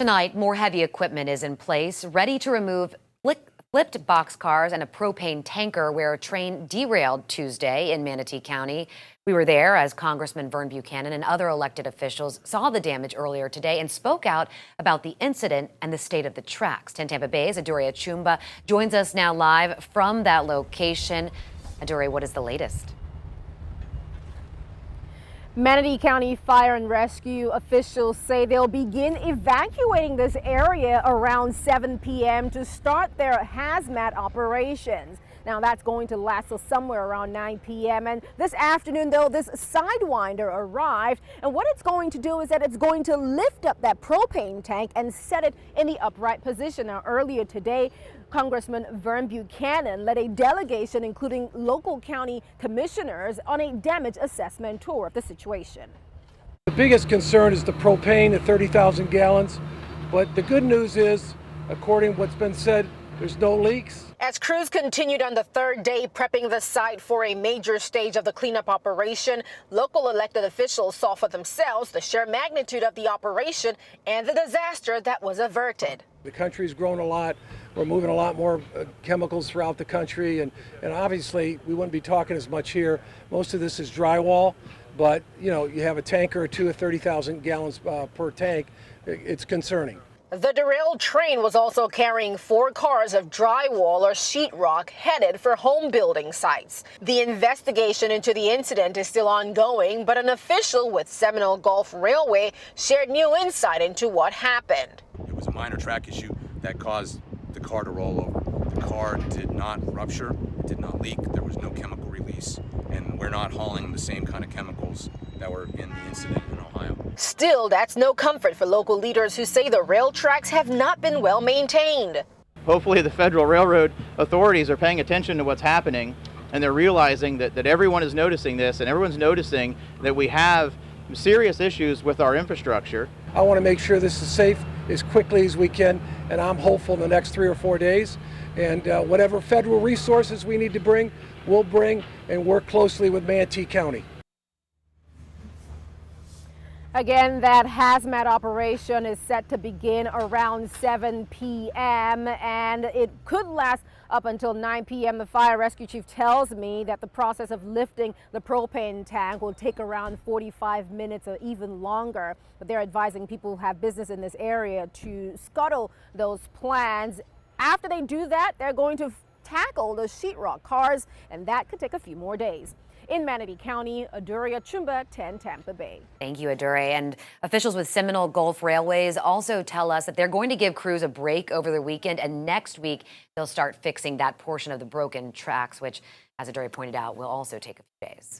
Tonight, more heavy equipment is in place, ready to remove flipped boxcars and a propane tanker where a train derailed Tuesday in Manatee County. We were there as Congressman Vern Buchanan and other elected officials saw the damage earlier today and spoke out about the incident and the state of the tracks. 10 Tampa Bay's Adure Chumba joins us now live from that location. Adure, what is the latest? Manatee County Fire and Rescue officials say they'll begin evacuating this area around 7 p.m. to start their hazmat operations. Now that's going to last till somewhere around 9 p.m. And this afternoon, though, this Sidewinder arrived. And what it's going to do is that it's going to lift up that propane tank and set it in the upright position. Now, earlier today, Congressman Vern Buchanan led a delegation, including local county commissioners, on a damage assessment tour of the situation. The biggest concern is the propane at 30,000 gallons. But the good news is, according to what's been said, there's no leaks. As crews continued on the third day prepping the site for a major stage of the cleanup operation, local elected officials saw for themselves the sheer magnitude of the operation and the disaster that was averted. The country's grown a lot. We're moving a lot more chemicals throughout the country, and obviously we wouldn't be talking as much here. Most of this is drywall, but you have a tanker or two of 30,000 gallons per tank. It's concerning. The derailed train was also carrying 4 cars of drywall or sheetrock headed for home building sites. The investigation into the incident is still ongoing, but an official with Seminole Gulf Railway shared new insight into what happened. It was a minor track issue that caused the car to roll over. The car did not rupture, it did not leak, there was no chemical release, and we're not hauling the same kind of chemicals that were in the incident in Ohio. Still, that's no comfort for local leaders who say the rail tracks have not been well maintained. Hopefully the federal railroad authorities are paying attention to what's happening, and they're realizing that everyone is noticing this, and everyone's noticing that we have serious issues with our infrastructure. I want to make sure this is safe as quickly as we can, and I'm hopeful in the next 3 or 4 days. And whatever federal resources we need to bring, we'll bring and work closely with Manatee County. Again, that hazmat operation is set to begin around 7 p.m. and it could last up until 9 p.m. The fire rescue chief tells me that the process of lifting the propane tank will take around 45 minutes or even longer. But they're advising people who have business in this area to scuttle those plans. After they do that, they're going to tackle the sheetrock cars, and that could take a few more days. In Manatee County, Adure Chumba, 10 Tampa Bay. Thank you, Adure. And officials with Seminole Gulf Railways also tell us that they're going to give crews a break over the weekend, and next week they'll start fixing that portion of the broken tracks, which, as Adure pointed out, will also take a few days.